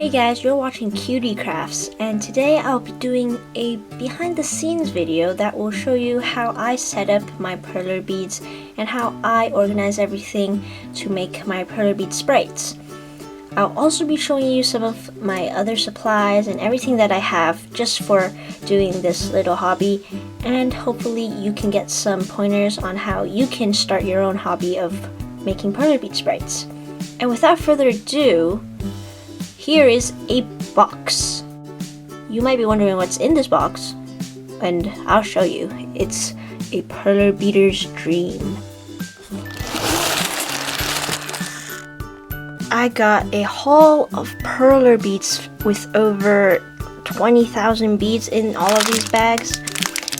Hey guys, you're watching Cutie Crafts, and today I'll be doing a behind the scenes video that will show you how I set up my perler beads and how I organize everything to make my perler bead sprites. I'll also be showing you some of my other supplies and everything that I have just for doing this little hobby, and hopefully you can get some pointers on how you can start your own hobby of making perler bead sprites. And without further ado, here is a box. You might be wondering what's in this box, and I'll show you. It's a perler beater's dream. I got a haul of perler beads with over 20,000 beads in all of these bags.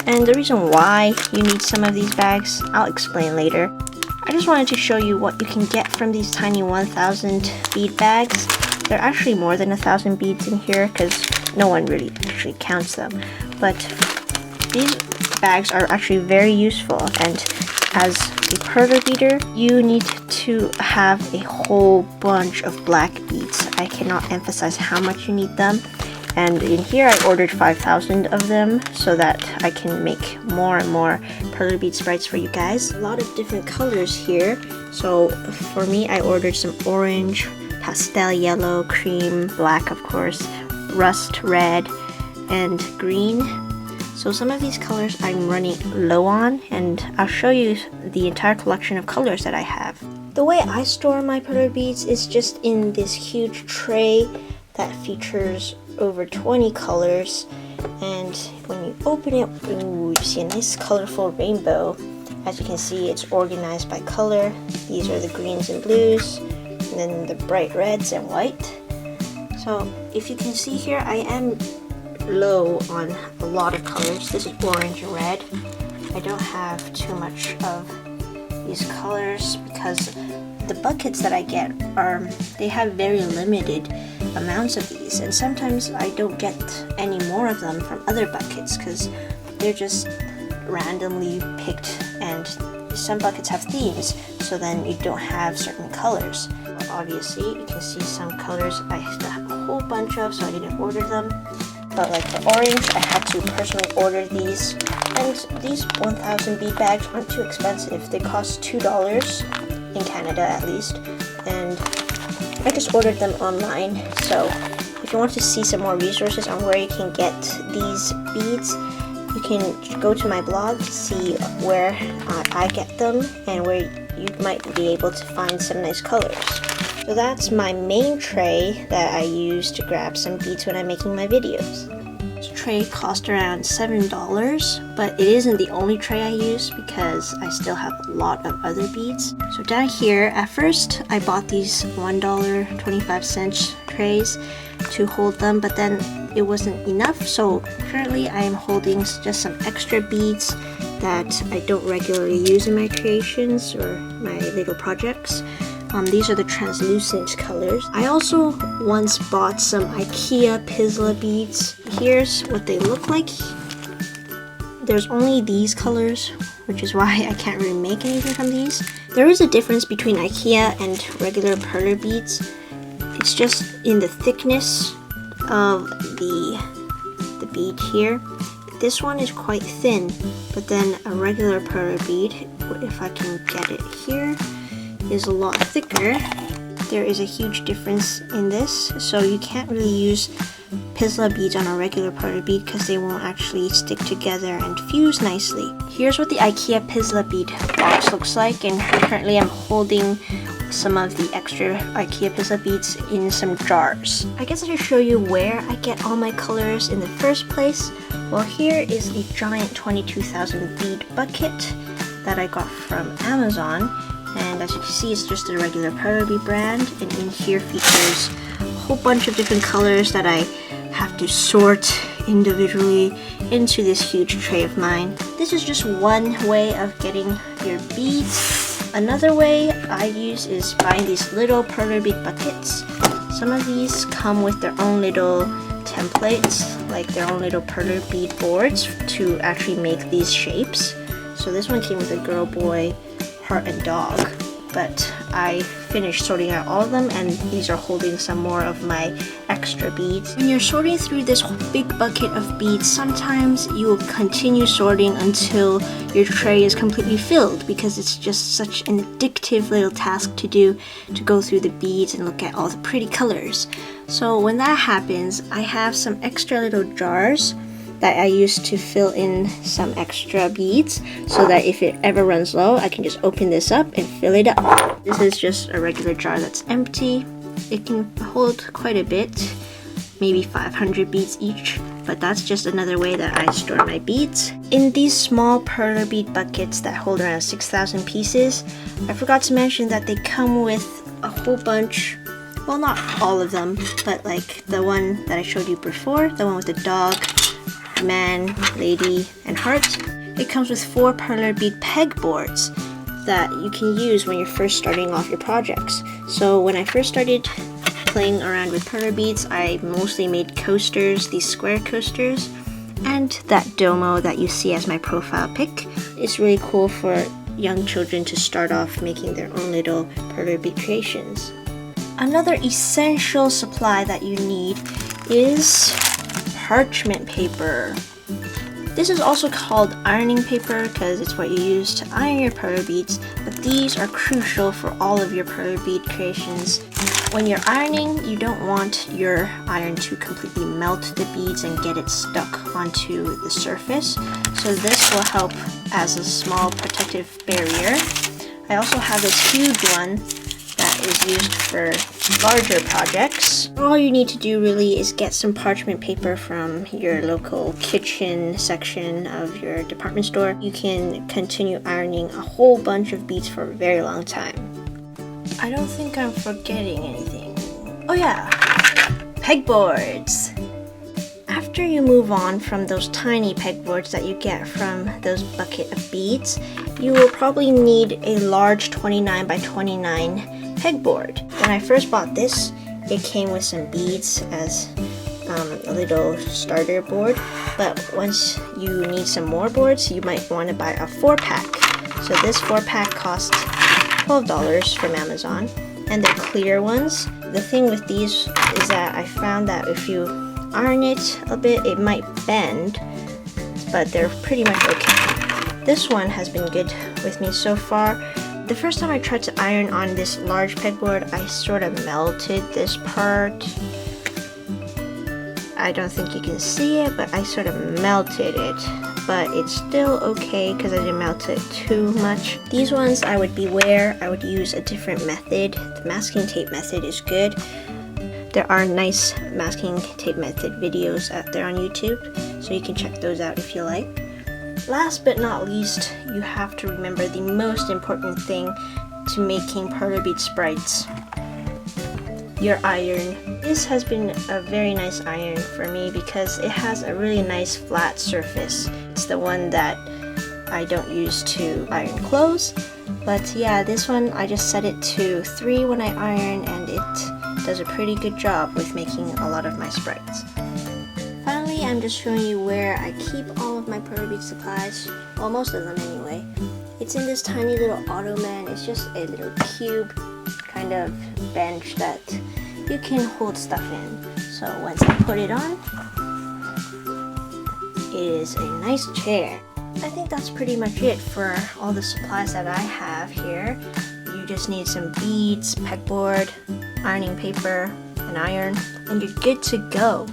And the reason why you need some of these bags, I'll explain later. I just wanted to show you what you can get from these tiny 1,000 bead bags. There are actually more than 1,000 beads in here because no one really actually counts them. But these bags are actually very useful, and as a perler beater, you need to have a whole bunch of black beads. I cannot emphasize how much you need them. And in here I ordered 5,000 of them so that I can make more and more perler bead sprites for you guys. A lot of different colors here. So for me, I ordered some orange, pastel yellow, cream, black of course, rust red, and green. So some of these colors I'm running low on, and I'll show you the entire collection of colors that I have. The way I store my perler beads is just in this huge tray that features over 20 colors, and when you open it, ooh, you see a nice colorful rainbow. As you can see, it's organized by color. These are the greens and blues, and then the bright reds and white. So if you can see here, I am low on a lot of colors. This is orange and red. I don't have too much of these colors because the buckets that I get they have very limited amounts of these, and sometimes I don't get any more of them from other buckets because they're just randomly picked, and some buckets have themes, so then you don't have certain colors. Obviously you can see some colors I still have a whole bunch of, so I didn't order them. But like the orange, I had to personally order these, and these 1,000 bead bags aren't too expensive. They cost $2 in Canada at least, and I just ordered them online. So if you want to see some more resources on where you can get these beads, you can go to my blog to see where I get them and where you might be able to find some nice colors. So that's my main tray that I use to grab some beads when I'm making my videos. This tray cost around $7, but it isn't the only tray I use because I still have a lot of other beads. So down here, at first I bought these $1.25 trays to hold them, but then it wasn't enough, so currently I am holding just some extra beads that I don't regularly use in my creations or my little projects. These are the translucent colors. I also once bought some IKEA Pisla beads. Here's what they look like. There's only these colors, which is why I can't really make anything from these. There is a difference between IKEA and regular perler beads. It's just in the thickness of the bead here. This one is quite thin, but then a regular perler bead, if I can get it here, is a lot thicker. There is a huge difference in this, so you can't really use Pisla beads on a regular perler bead because they won't actually stick together and fuse nicely. Here's what the IKEA Pisla bead box looks like, and currently I'm holding some of the extra IKEA Pisla beads in some jars. I guess I should show you where I get all my colors in the first place. Well, here is a giant 22,000 bead bucket that I got from Amazon. And as you can see, it's just a regular Perler Bead brand, and in here features a whole bunch of different colors that I have to sort individually into this huge tray of mine. This is just one way of getting your beads. Another way I use is buying these little Perler Bead buckets. Some of these come with their own little templates, like their own little Perler Bead boards to actually make these shapes. So this one came with a girl, boy, heart, and dog. but I finished sorting out all of them, and these are holding some more of my extra beads. When you're sorting through this big bucket of beads, sometimes you will continue sorting until your tray is completely filled, because it's just such an addictive little task to do, to go through the beads and look at all the pretty colors. So when that happens, I have some extra little jars that I use to fill in some extra beads, so that if it ever runs low, I can just open this up and fill it up. This is just a regular jar that's empty. It can hold quite a bit, maybe 500 beads each, but that's just another way that I store my beads. In these small Perler bead buckets that hold around 6,000 pieces, I forgot to mention that they come with a whole bunch. Well, not all of them, but like the one that I showed you before, the one with the dog, man, lady, and heart. It comes with 4 Perler bead pegboards that you can use when you're first starting off your projects. So when I first started playing around with Perler beads, I mostly made coasters, these square coasters, and that domo that you see as my profile pic. It's really cool for young children to start off making their own little Perler bead creations. Another essential supply that you need is parchment paper. This is also called ironing paper because it's what you use to iron your Perler beads, but these are crucial for all of your Perler bead creations. When you're ironing, you don't want your iron to completely melt the beads and get it stuck onto the surface, so this will help as a small protective barrier. I also have this huge one that is used for larger projects. All you need to do really is get some parchment paper from your local kitchen section of your department store. You can continue ironing a whole bunch of beads for a very long time. I don't think I'm forgetting anything. Oh yeah, pegboards. After you move on from those tiny pegboards that you get from those bucket of beads, you will probably need a large 29 by 29 pegboard. When I first bought this, it came with some beads as a little starter board, but once you need some more boards, you might want to buy a 4-pack. So this 4-pack costs $12 from Amazon, and they're clear ones. The thing with these is that I found that if you iron it a bit, it might bend, but they're pretty much okay. This one has been good with me so far. The first time I tried to iron on this large pegboard, I sort of melted this part. I don't think you can see it, but I sort of melted it. But it's still okay because I didn't melt it too much. These ones I would beware. I would use a different method. The masking tape method is good. There are nice masking tape method videos out there on YouTube, so you can check those out if you like. Last but not least, you have to remember the most important thing to making Perler bead sprites: your iron. This has been a very nice iron for me because it has a really nice flat surface. It's the one that I don't use to iron clothes, but yeah, this one I just set it to 3 when I iron, and it does a pretty good job with making a lot of my sprites. Finally, I'm just showing you where I keep all of my Perler bead supplies, well, most of them anyway. It's in this tiny little ottoman. It's just a little cube kind of bench that you can hold stuff in. So once I put it on, it is a nice chair. I think that's pretty much it for all the supplies that I have here. You just need some beads, pegboard, ironing paper, an iron, and you're good to go.